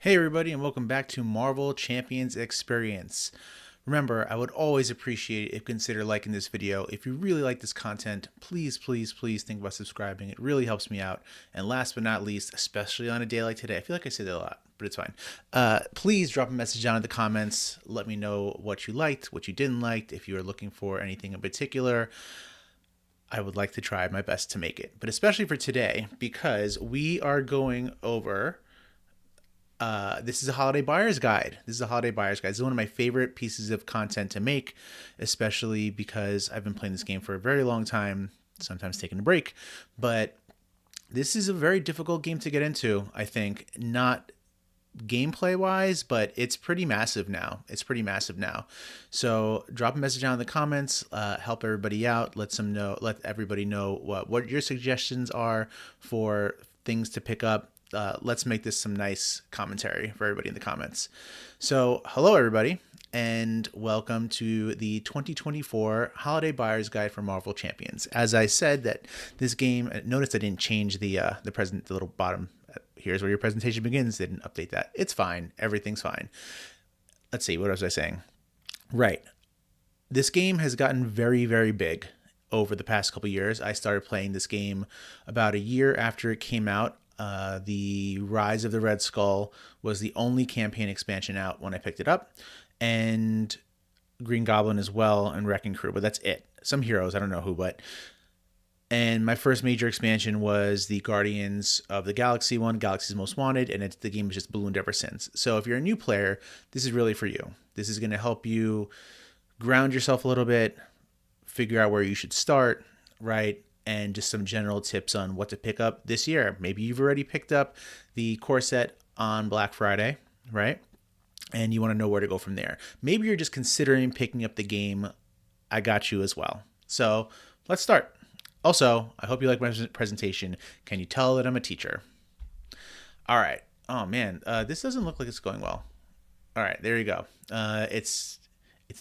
Hey everybody, and welcome back to Marvel Champions Experience. Remember, I would always appreciate it if you consider liking this video. If you really like this content, please think about subscribing. It really helps me out. And last but not least, especially on a day like today, I feel like I say that a lot, but it's fine. Please drop a message down in the comments. Let me know what you liked, what you didn't like, if you are looking for anything in particular. I would like to try my best to make it, but especially for today, because we are going over this is a holiday buyer's guide. This is a holiday buyer's guide. This is one of my favorite pieces of content to make, especially because I've been playing this game for a very long time, sometimes taking a break. But this is a very difficult game to get into, I think. Not gameplay wise, but it's pretty massive now. So drop a message down in the comments, help everybody out, let everybody know what your suggestions are for things to pick up. Let's make this some nice commentary for everybody in the comments. So hello everybody, and welcome to the 2024 Holiday Buyer's Guide for Marvel Champions. As I said, that this game, notice I didn't change the little bottom. Here's where your presentation begins. Didn't update that. It's fine. Everything's fine. Let's see. What was I saying? Right. This game has gotten very, very big over the past couple years. I started playing this game about a year after it came out. The Rise of the Red Skull was the only campaign expansion out when I picked it up, and Green Goblin as well, and Wrecking Crew, but that's it. Some heroes, I don't know who, but. And my first major expansion was the Guardians of the Galaxy one, Galaxy's Most Wanted, and the game has just ballooned ever since. So if you're a new player, this is really for you. This is going to help you ground yourself a little bit, figure out where you should start, right? And just some general tips on what to pick up this year. Maybe you've already picked up the core set on Black Friday, right? And you want to know where to go from there. Maybe you're just considering picking up the game. I got you as well. So let's start. Also, I hope you like my presentation. Can you tell that I'm a teacher? All right. Oh man, this doesn't look like it's going well. All right, there you go. It's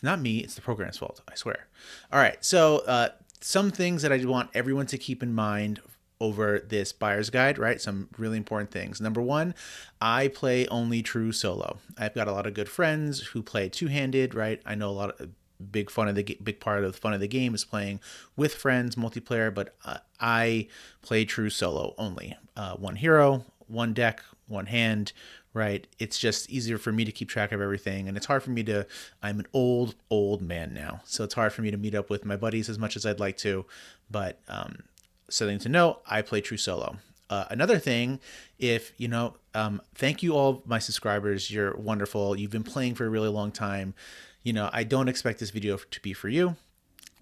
not me. It's the program's fault. I swear. All right. So some things that I want everyone to keep in mind over this buyer's guide, right? Some really important things. Number one, I play only true solo. I've got a lot of good friends who play two-handed, right? I know a lot of big part of the fun of the game is playing with friends, multiplayer, but I play true solo only. One hero, one deck, one hand, right? It's just easier for me to keep track of everything, and it's hard for me to. I'm an old man now, so it's hard for me to meet up with my buddies as much as I'd like to. But something to know: I play true solo. Another thing, if you know, thank you all my subscribers. You're wonderful. You've been playing for a really long time. You know, I don't expect this video to be for you,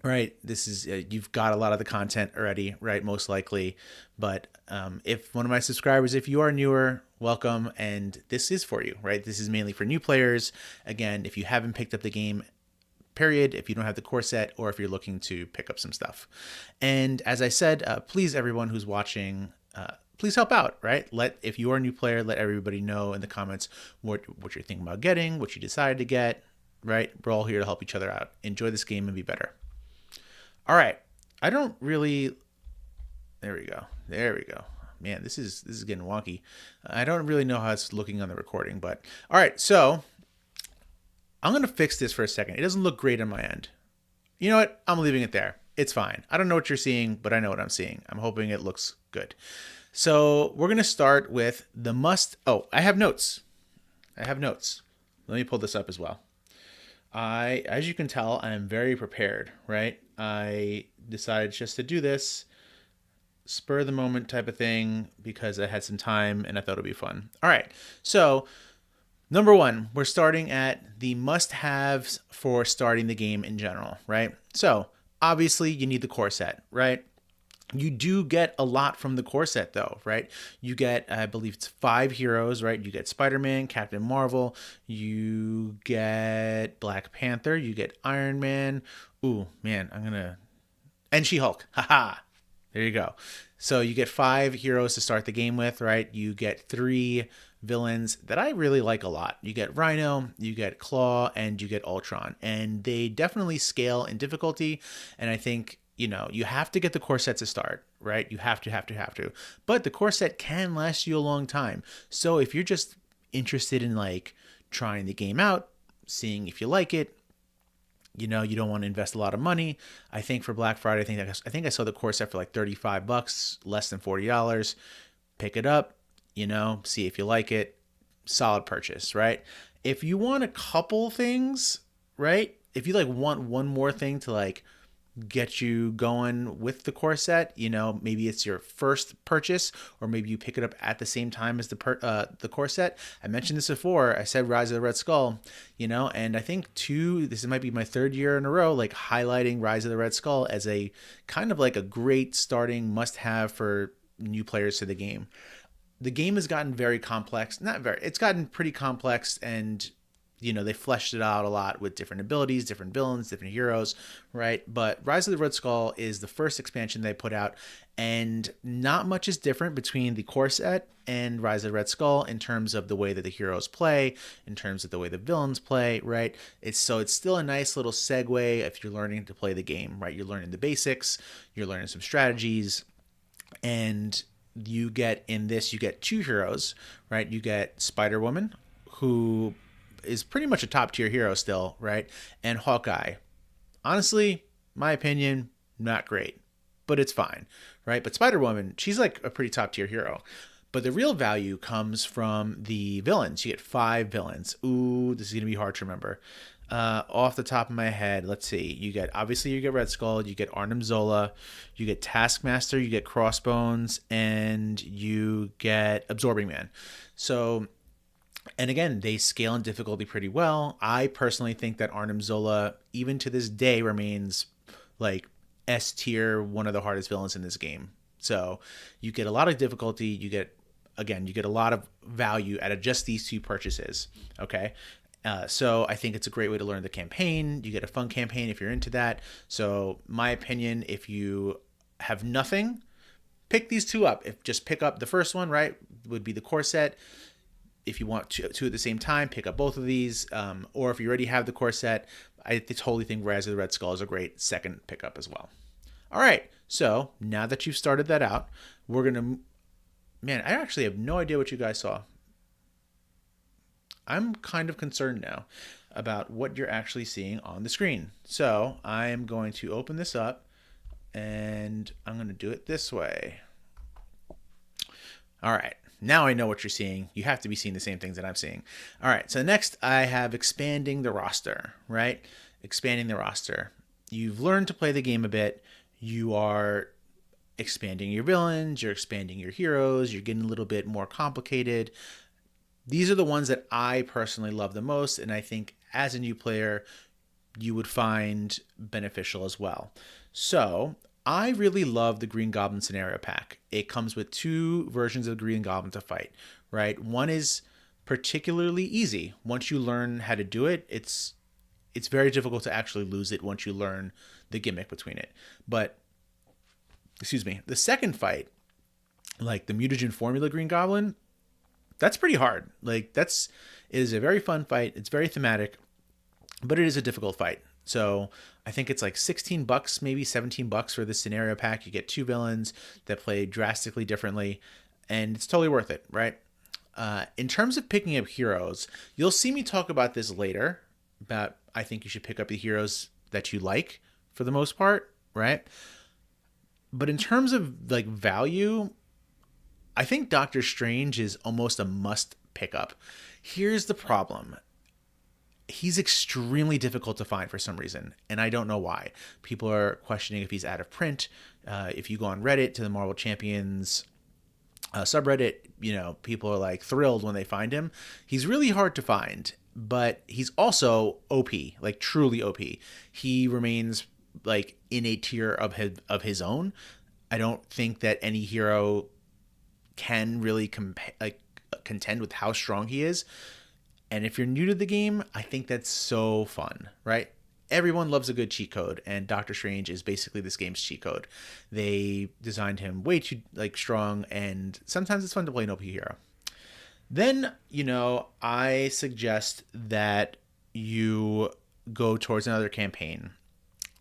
right? This is you've got a lot of the content already, right? Most likely, but if one of my subscribers, if you are newer, welcome, and this is for you, right? This is mainly for new players. Again, if you haven't picked up the game, period, if you don't have the core set, or if you're looking to pick up some stuff. And as I said, please, everyone who's watching, please help out, right? If you are a new player, let everybody know in the comments what you're thinking about getting, what you decided to get, right? We're all here to help each other out. Enjoy this game and be better. All right. I don't really. There we go. Man, this is getting wonky. I don't really know how it's looking on the recording, but all right. So I'm gonna fix this for a second. It doesn't look great on my end. You know what? I'm leaving it there. It's fine. I don't know what you're seeing, but I know what I'm seeing. I'm hoping it looks good. So we're gonna start with the must. Oh, I have notes. Let me pull this up as well. As you can tell, I am very prepared, right? I decided just to do this spur of the moment type of thing because I had some time and I thought it would be fun. All right. So number one, we're starting at the must-haves for starting the game in general, right? So obviously you need the core set, right? You do get a lot from the core set though, right? You get, I believe it's 5 heroes, right? You get Spider-Man, Captain Marvel, you get Black Panther, you get Iron Man. Ooh, man, and She-Hulk. Haha. There you go. So you get 5 heroes to start the game with, right? You get 3 villains that I really like a lot. You get Rhino, you get Claw, and you get Ultron. And they definitely scale in difficulty, and I think you have to get the core set to start, right? You have to. But the core set can last you a long time. So if you're just interested in like trying the game out, seeing if you like it, you know, you don't want to invest a lot of money. I think for Black Friday, I think I saw the core set for like $35, less than $40. Pick it up, you know, see if you like it. Solid purchase, right? If you want a couple things, right? If you like want one more thing to like get you going with the core set, you know, maybe it's your first purchase, or maybe you pick it up at the same time as the core set. I mentioned this before. I said Rise of the Red Skull, you know, and I think this might be my third year in a row, like highlighting Rise of the Red Skull as a kind of like a great starting must-have for new players to the game. The game has gotten very complex. It's gotten pretty complex, and you know, they fleshed it out a lot with different abilities, different villains, different heroes, right? But Rise of the Red Skull is the first expansion they put out, and not much is different between the core set and Rise of the Red Skull in terms of the way that the heroes play, in terms of the way the villains play, right? It's still a nice little segue if you're learning to play the game, right? You're learning the basics, you're learning some strategies, and you get two heroes, right? You get Spider-Woman, who is pretty much a top tier hero still, right? And Hawkeye. Honestly, my opinion, not great, but it's fine, right? But Spider-Woman, she's like a pretty top tier hero. But the real value comes from the villains. You get 5 villains. Ooh, this is going to be hard to remember. Off the top of my head, let's see. You get Red Skull, you get Arnim Zola, you get Taskmaster, you get Crossbones, and you get Absorbing Man. So, and again, they scale in difficulty pretty well. I personally think that Arnim Zola, even to this day, remains like S tier, one of the hardest villains in this game. So you get a lot of difficulty. You get a lot of value out of just these 2 purchases. Okay. So I think it's a great way to learn the campaign. You get a fun campaign if you're into that. So my opinion, if you have nothing, pick these 2 up. Just pick up the first one, right? Would be the core set. If you want 2 at the same time, pick up both of these. Or if you already have the core set, I totally think Rise of the Red Skull is a great second pickup as well. All right. So now that you've started that out, we're going to, man, I actually have no idea what you guys saw. I'm kind of concerned now about what you're actually seeing on the screen. So I am going to open this up, and I'm going to do it this way. All right. Now I know what you're seeing. You have to be seeing the same things that I'm seeing. All right. So next I have expanding the roster, right? Expanding the roster. You've learned to play the game a bit. You are expanding your villains. You're expanding your heroes. You're getting a little bit more complicated. These are the ones that I personally love the most, and I think as a new player, you would find beneficial as well. So I really love the Green Goblin scenario pack. It comes with 2 versions of Green Goblin to fight, right? One is particularly easy. Once you learn how to do it, it's very difficult to actually lose it once you learn the gimmick between it. But, excuse me, the second fight, like the Mutagen Formula Green Goblin, that's pretty hard. Like it is a very fun fight. It's very thematic, but it is a difficult fight. So I think it's like $16, maybe $17 for this scenario pack. You get 2 villains that play drastically differently, and it's totally worth it, right? In terms of picking up heroes, you'll see me talk about this later, about I think you should pick up the heroes that you like for the most part, right? But in terms of like value, I think Doctor Strange is almost a must pick up. Here's the problem. He's extremely difficult to find for some reason, and I don't know why. People are questioning if he's out of print. If you go on Reddit to the Marvel Champions subreddit, you know, people are like thrilled when they find him. He's really hard to find, but he's also OP, like truly OP. He remains like in a tier of his own. I don't think that any hero can really contend with how strong he is. And if you're new to the game, I think that's so fun, right? Everyone loves a good cheat code, and Doctor Strange is basically this game's cheat code. They designed him way too like strong, and sometimes it's fun to play an OP hero. Then, you know, I suggest that you go towards another campaign.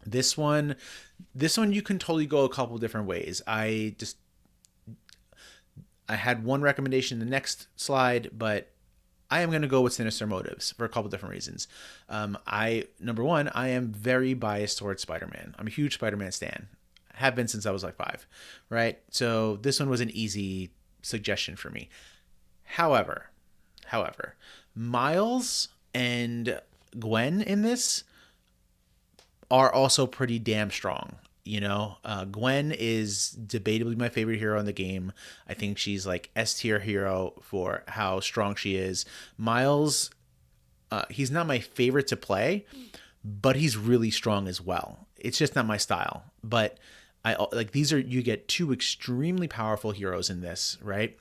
This one you can totally go a couple different ways. I had one recommendation in the next slide, but I am going to go with Sinister Motives for a couple different reasons. Number one, I am very biased towards Spider-Man. I'm a huge Spider-Man stan. Have been since I was like 5, right? So this one was an easy suggestion for me. However, Miles and Gwen in this are also pretty damn strong. Gwen is debatably my favorite hero in the game. I think she's like S tier hero for how strong she is. Miles, he's not my favorite to play, but he's really strong as well. It's just not my style. But you get two extremely powerful heroes in this, right?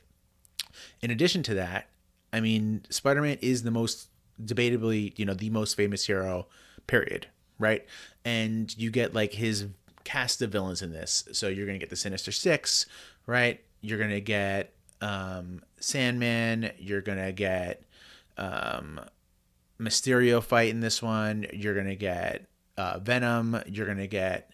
In addition to that, I mean, Spider-Man is the most debatably, the most famous hero, period, right? And you get like his cast of villains in this. So you're going to get the Sinister Six, right? You're going to get Sandman. You're going to get Mysterio fight in this one. You're going to get Venom. You're going to get...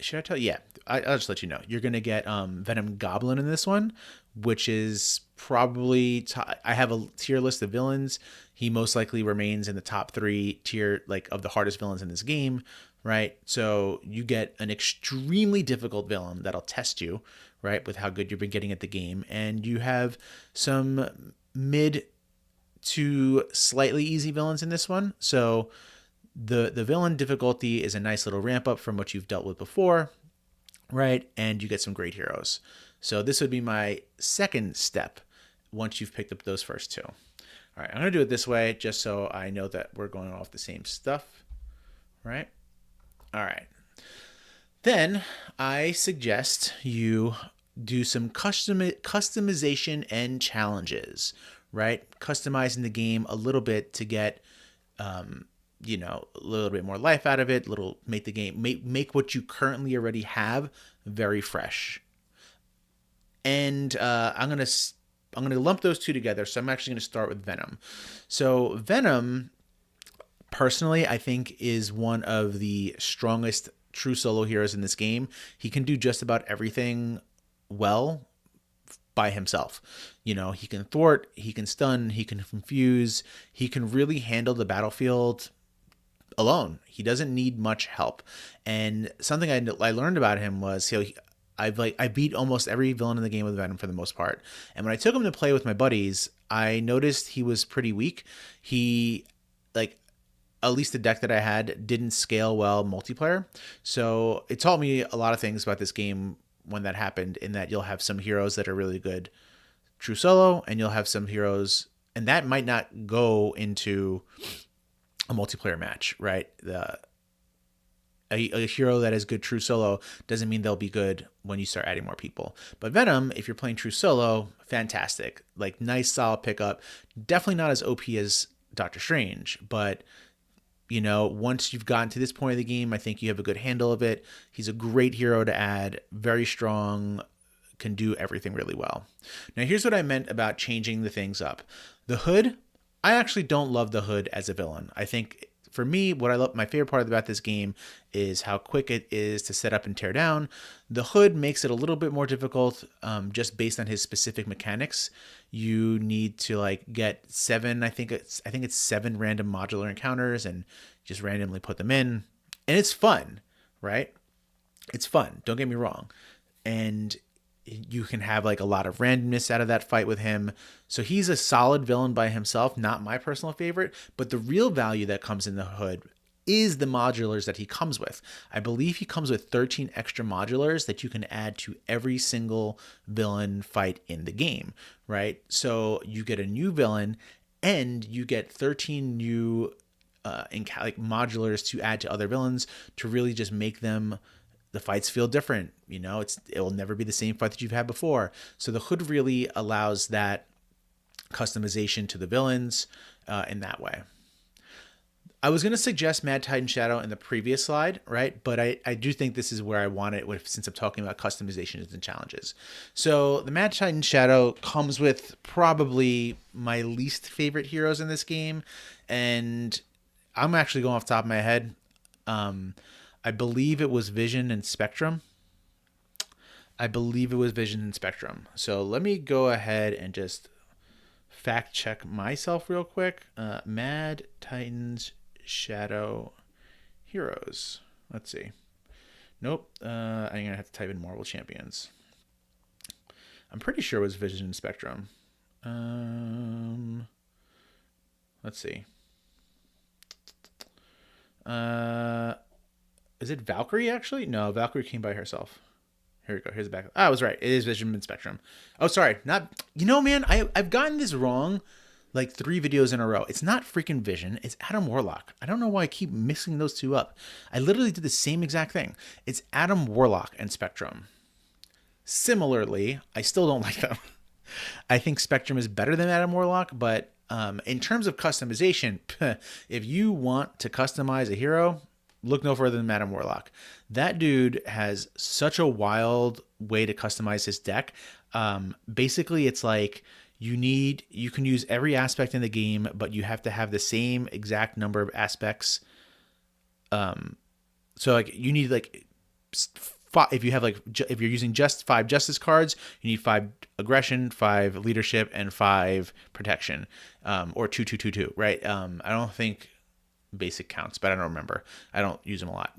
Should I tell you? Yeah, I'll just let you know. You're going to get Venom Goblin in this one, which is probably... I have a tier list of villains. He most likely remains in the top 3 tier, like, of the hardest villains in this game, right? So you get an extremely difficult villain that'll test you, right, with how good you've been getting at the game. And you have some mid to slightly easy villains in this one. So the villain difficulty is a nice little ramp up from what you've dealt with before, right? And you get some great heroes. So this would be my second step once you've picked up those first two. All right, I'm going to do it this way just so I know that we're going off the same stuff, right? All right. Then I suggest you do some customization and challenges, right? Customizing the game a little bit to get, a little bit more life out of it. Make the game make what you currently already have very fresh. And I'm gonna lump those two together. So I'm actually gonna start with Venom. So Venom, personally, I think is one of the strongest true solo heroes in this game. He can do just about everything well by himself. He can thwart, he can stun, he can confuse, he can really handle the battlefield alone. He doesn't need much help. And something I learned about him was I beat almost every villain in the game with Venom for the most part. And when I took him to play with my buddies, I noticed he was pretty weak. He, like, at least the deck that I had didn't scale well multiplayer. So it taught me a lot of things about this game when that happened, in that you'll have some heroes that are really good true solo, and you'll have some heroes, and that might not go into a multiplayer match, right? A hero that is good true solo doesn't mean they'll be good when you start adding more people. But Venom, if you're playing true solo, fantastic. Like, nice, solid pickup. Definitely not as OP as Doctor Strange, but once you've gotten to this point of the game, I think you have a good handle of it. He's a great hero to add, very strong, can do everything really well. Now, here's what I meant about changing the things up. The Hood, I actually don't love the Hood as a villain. I think, for me, what I love, my favorite part about this game is how quick it is to set up and tear down. The Hood makes it a little bit more difficult, just based on his specific mechanics. You need to get 7, I think it's 7 random modular encounters, and just randomly put them in. And it's fun, right? It's fun. Don't get me wrong. And you can have a lot of randomness out of that fight with him. So he's a solid villain by himself, not my personal favorite, but the real value that comes in the Hood is the modulars that he comes with. I believe he comes with 13 extra modulars that you can add to every single villain fight in the game, right? So you get a new villain, and you get 13 new modulars to add to other villains to really just make the fights feel different. It will never be the same fight that you've had before. So the Hood really allows that customization to the villains in that way. I was going to suggest Mad Titan Shadow in the previous slide, right? But I do think this is where I want it since I'm talking about customizations and challenges. So the Mad Titan Shadow comes with probably my least favorite heroes in this game. And I'm actually going off the top of my head. I believe it was Vision and Spectrum. So let me go ahead and just fact check myself real quick. Mad Titans Shadow Heroes. Let's see. Nope. I'm going to have to type in Marvel Champions. I'm pretty sure it was Vision and Spectrum. Let's see. Is it Valkyrie, actually? No, Valkyrie came by herself. Here we go. Here's the back. I was right. It is Vision and Spectrum. Oh, sorry. Not. You know, man, I've gotten this wrong like 3 videos in a row. It's not freaking Vision. It's Adam Warlock. I don't know why I keep mixing those two up. I literally did the same exact thing. It's Adam Warlock and Spectrum. Similarly, I still don't like them. I think Spectrum is better than Adam Warlock, but in terms of customization, if you want to customize a hero, look no further than Adam Warlock. That dude has such a wild way to customize his deck. Basically, it's like you can use every aspect in the game, but you have to have the same exact number of aspects. So like you need like if you have like if you're using just 5 justice cards, you need 5 aggression, 5 leadership, and 5 protection, or 2 right? I don't think basic counts, but I don't remember. I don't use them a lot.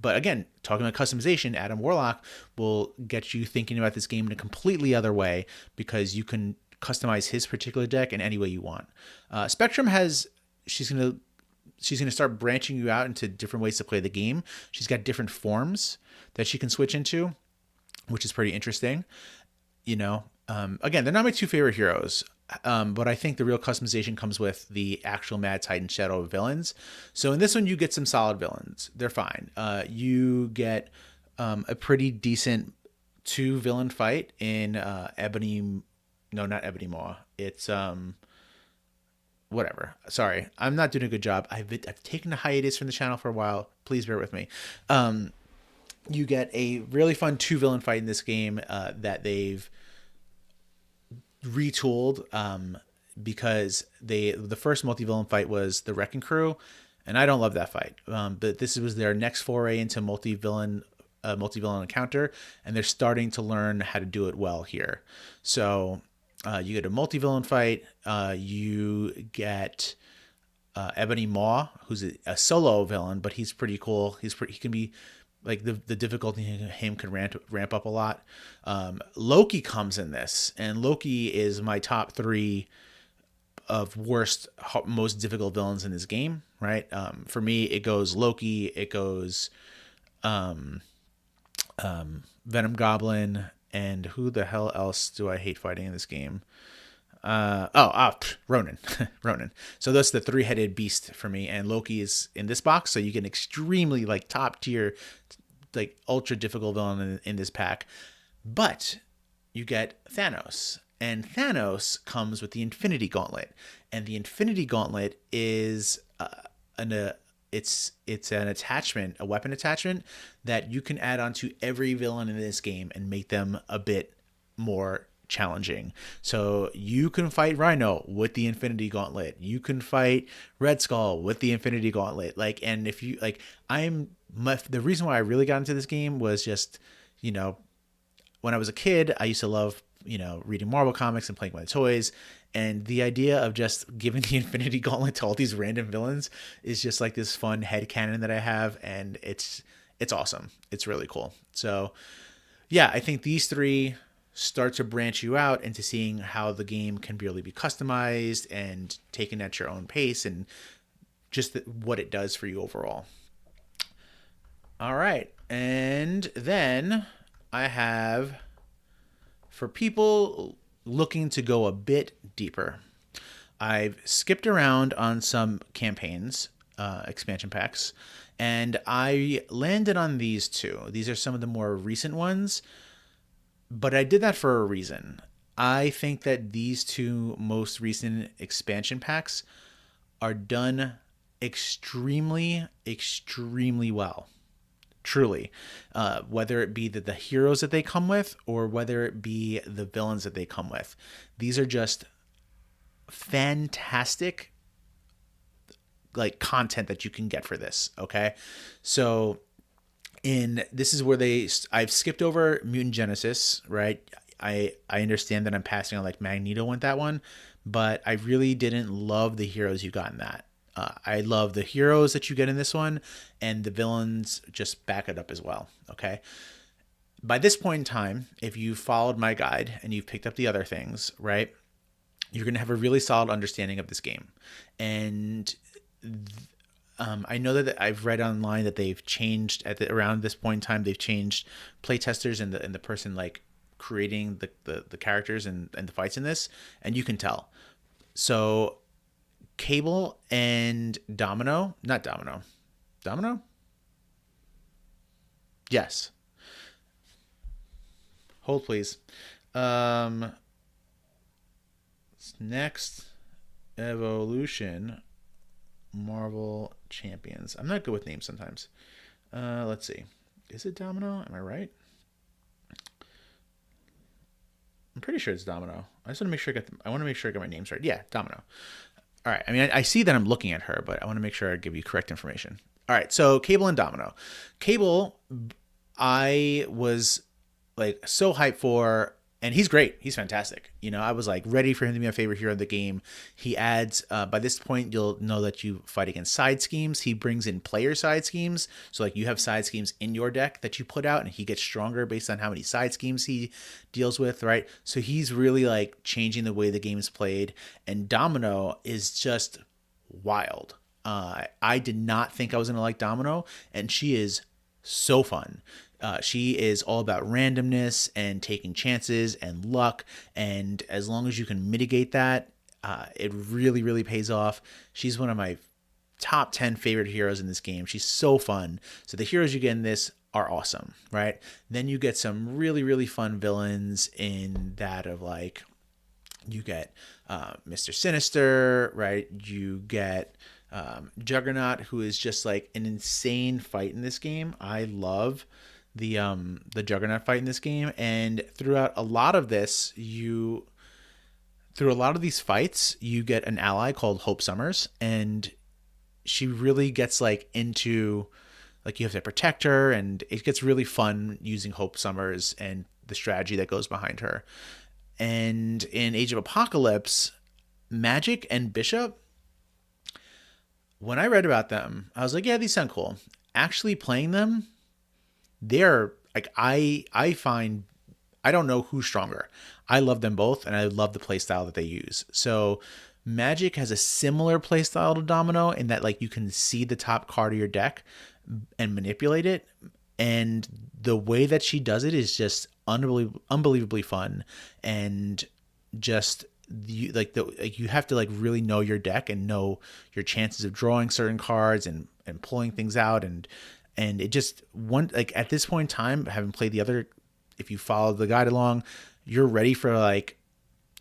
But again, talking about customization, Adam Warlock will get you thinking about this game in a completely other way because you can customize his particular deck in any way you want. Spectrum she's gonna start branching you out into different ways to play the game. She's got different forms that she can switch into, which is pretty interesting. You know, again, they're not my 2 favorite heroes, but I think the real customization comes with the actual Mad Titan Shadow villains. So in this one, you get some solid villains. They're fine. You get a pretty decent 2 villain fight in Ebony. No, not Ebony Maw. It's whatever. Sorry, I'm not doing a good job. I've taken a hiatus from the channel for a while. Please bear with me. You get a really fun 2 villain fight in this game that they've retooled because the first multi-villain fight was the Wrecking Crew, and I don't love that fight. But this was their next foray into multi-villain encounter, and they're starting to learn how to do it well here. So you get a multi-villain fight. You get Ebony Maw, who's a solo villain, but he's pretty cool. He can be like the difficulty in him can ramp up a lot. Loki comes in this, and Loki is my top 3 of most difficult villains in this game. Right? For me, it goes Loki. It goes Venom Goblin. And who the hell else do I hate fighting in this game? Ronan. Ronan. So that's the 3-headed beast for me. And Loki is in this box, so you get an extremely like top tier, like ultra difficult villain in this pack. But you get Thanos. And Thanos comes with the Infinity Gauntlet. And the Infinity Gauntlet is it's an attachment, a weapon attachment that you can add on to every villain in this game and make them a bit more challenging. So you can fight Rhino with the Infinity Gauntlet. You can fight Red Skull with the Infinity Gauntlet. Like, and if you like, the reason why I really got into this game was just, you know, when I was a kid, I used to love, you know, reading Marvel comics and playing with my toys. And the idea of just giving the Infinity Gauntlet to all these random villains is just like this fun headcanon that I have. And it's awesome. It's really cool. So yeah, I think these 3 start to branch you out into seeing how the game can really be customized and taken at your own pace and just what it does for you overall. All right. And then I have, for people looking to go a bit deeper, I've skipped around on some campaigns, expansion packs, and I landed on these 2. These are some of the more recent ones, but I did that for a reason. I think that these 2 most recent expansion packs are done extremely, extremely well. Truly, whether it be the heroes that they come with or whether it be the villains that they come with. These are just fantastic like content that you can get for this. Okay. So this is where I've skipped over Mutant Genesis, right? I understand that I'm passing on like Magneto with that one, but I really didn't love the heroes you got in that. I love the heroes that you get in this one, and the villains just back it up as well. Okay. By this point in time, if you followed my guide and you've picked up the other things, right, you're going to have a really solid understanding of this game. And I know that I've read online that they've changed around this point in time. They've changed playtesters and the person like creating the characters and the fights in this, and you can tell. So Cable and Domino, not Domino, Domino, yes. Hold please. Um, next evolution, Marvel Champions. I'm not good with names sometimes. Let's see. Is it Domino? Am I right? I'm pretty sure it's Domino. I just want to make sure I want to make sure I get my names right. Yeah, Domino. All right. I mean, I see that I'm looking at her, but I want to make sure I give you correct information. All right. So Cable and Domino. Cable, I was like so hyped for, and he's great. He's fantastic. You know, I was like ready for him to be my favorite hero in the game. He adds, by this point, you'll know that you fight against side schemes. He brings in player side schemes. So like you have side schemes in your deck that you put out, and he gets stronger based on how many side schemes he deals with, right? So he's really like changing the way the game is played. And Domino is just wild. I did not think I was going to like Domino, and she is so fun. She is all about randomness and taking chances and luck. And as long as you can mitigate that, it really, really pays off. She's one of my top 10 favorite heroes in this game. She's so fun. So the heroes you get in this are awesome, right? Then you get some really, really fun villains in that of like, you get Mr. Sinister, right? You get Juggernaut, who is just like an insane fight in this game. I love the Juggernaut fight in this game, and throughout a lot of this, through a lot of these fights, you get an ally called Hope Summers, and she really gets like into like you have to protect her, and it gets really fun using Hope Summers and the strategy that goes behind her. And in Age of Apocalypse, Magik and Bishop, when I read about them, I was like, yeah, these sound cool. Actually playing them, they're like I find I don't know who's stronger. I love them both, and I love the playstyle that they use. So Magik has a similar playstyle to Domino in that like you can see the top card of your deck and manipulate it, and the way that she does it is just unbelievably fun, and just you have to like really know your deck and know your chances of drawing certain cards and pulling things out, and it just one like at this point in time, having played the other, if you follow the guide along, you're ready for like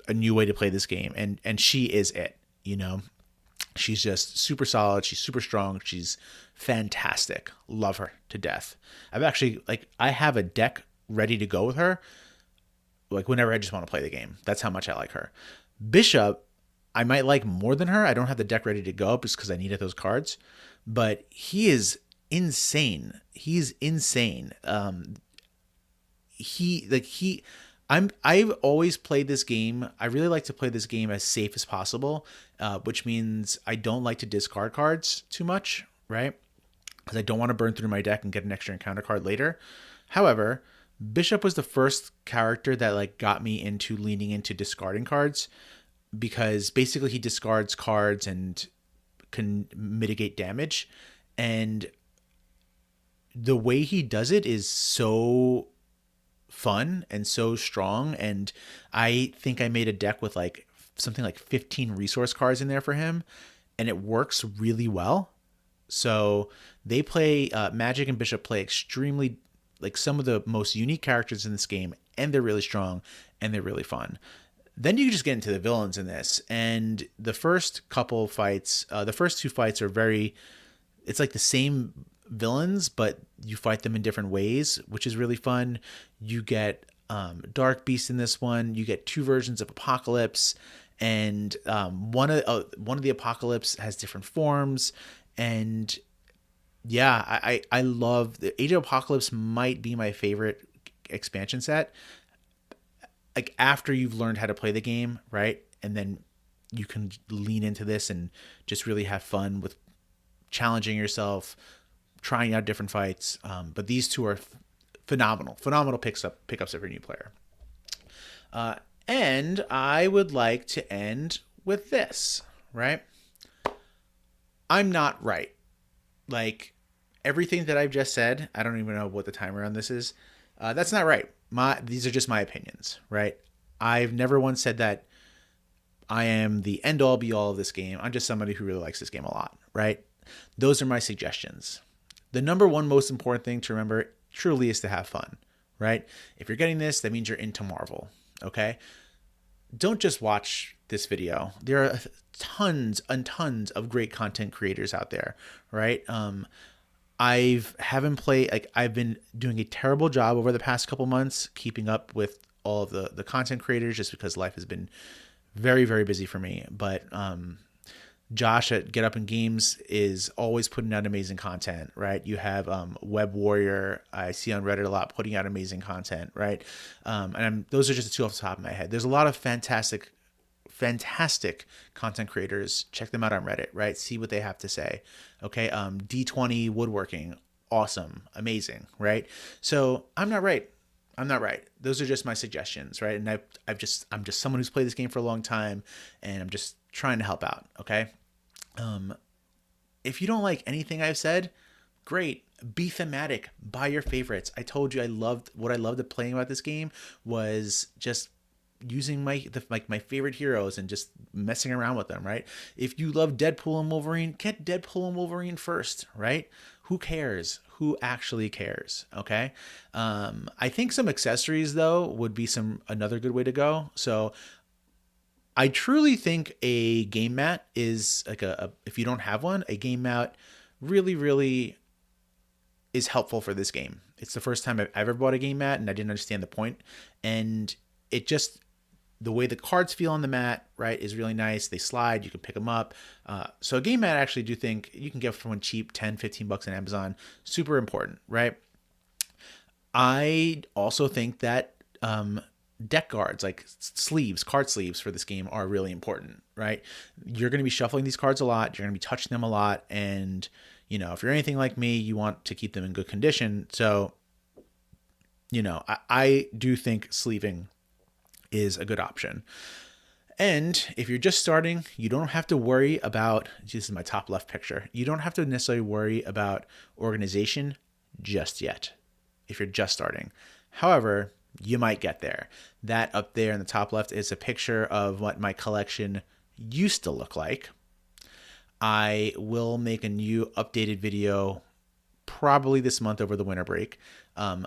a new way to play this game, and she is it. You know, she's just super solid. She's super strong. She's fantastic. Love her to death. I have a deck ready to go with her. Like whenever I just want to play the game. That's how much I like her. Bishop, I might like more than her. I don't have the deck ready to go just because I needed those cards. But he is insane. He's insane. I've always played this game. I really like to play this game as safe as possible, which means I don't like to discard cards too much, right? Because I don't want to burn through my deck and get an extra encounter card later. However, Bishop was the first character that like got me into leaning into discarding cards, because basically he discards cards and can mitigate damage, and the way he does it is so fun and so strong. And I think I made a deck with like something like 15 resource cards in there for him, and it works really well. So they play Magik and Bishop play extremely like some of the most unique characters in this game, and they're really strong and they're really fun. Then you just get into the villains in this, and the first couple fights, the first two fights are it's like the same villains, but you fight them in different ways, which is really fun. You get Dark Beast in this one. You get two versions of Apocalypse, and one of the Apocalypse has different forms. And yeah, I love the Age of Apocalypse. Might be my favorite expansion set. Like after you've learned how to play the game, right, and then you can lean into this and just really have fun with challenging yourself, trying out different fights. But these two are phenomenal pickups every new player. And I would like to end with this, right? I'm not right. Like, everything that I've just said, I don't even know what the timer on this is. That's not right. These are just my opinions, right? I've never once said that I am the end all be all of this game. I'm just somebody who really likes this game a lot, right? Those are my suggestions. The number one most important thing to remember truly is to have fun, right? If you're getting this, that means you're into Marvel, okay? Don't just watch this video. There are tons and tons of great content creators out there, right? I've been doing a terrible job over the past couple months keeping up with all of the content creators just because life has been very, very busy for me. But Josh at Get Up in Games is always putting out amazing content, right? You have Web Warrior, I see on Reddit a lot, putting out amazing content, right? Those are just the two off the top of my head. There's a lot of fantastic content creators. Check them out on Reddit, right? See what they have to say. Okay. D20 Woodworking, awesome, amazing, right? So I'm not right. Those are just my suggestions, right? And I'm just someone who's played this game for a long time, and I'm just trying to help out. Okay. If you don't like anything I've said, great. Be thematic. Buy your favorites. I told you what I loved playing about this game was just using my favorite heroes and just messing around with them, right? If you love Deadpool and Wolverine, get Deadpool and Wolverine first, right? Who cares? Who actually cares? Okay. I think some accessories though would be another good way to go. So I truly think a game mat is like if you don't have one, a game mat really, really is helpful for this game. It's the first time I've ever bought a game mat and I didn't understand the point. And the way the cards feel on the mat, right, is really nice. They slide, you can pick them up. So a game mat I actually do think you can get for one cheap, 10, 15 bucks on Amazon. Super important, right? I also think that deck guards, like card sleeves for this game are really important, right? You're going to be shuffling these cards a lot. You're going to be touching them a lot. And, if you're anything like me, you want to keep them in good condition. So, I do think sleeving is a good option. And if you're just starting, you don't have to worry about, this is my top left picture, you don't have to necessarily worry about organization just yet if you're just starting. However, you might get there. That up there in the top left is a picture of what my collection used to look like. I will make a new updated video probably this month over the winter break.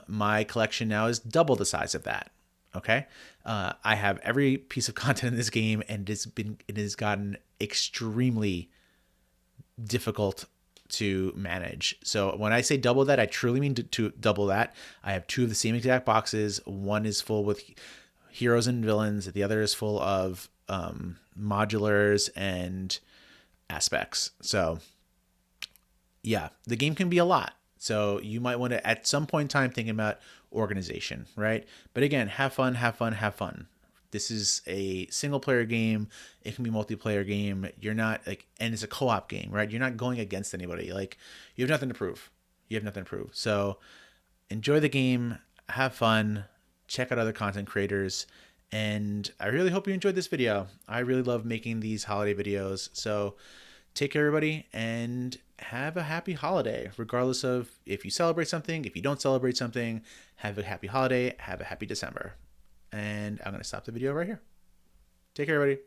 My collection now is double the size of that. Okay. I have every piece of content in this game, and it has gotten extremely difficult to manage. So when I say double that, I truly mean to double that. I have two of the same exact boxes. One is full with heroes and villains. The other is full of modulars and aspects. So yeah, the game can be a lot. So you might want to, at some point in time, thinking about organization, right? But again, have fun, have fun, have fun. This is a single player game. It can be multiplayer game. You're not and it's a co-op game, right? You're not going against anybody. You have nothing to prove. So enjoy the game, have fun, check out other content creators. And I really hope you enjoyed this video. I really love making these holiday videos. So take care, everybody, and have a happy holiday, regardless of if you celebrate something. If you don't celebrate something, have a happy holiday, have a happy December. And I'm going to stop the video right here. Take care, everybody.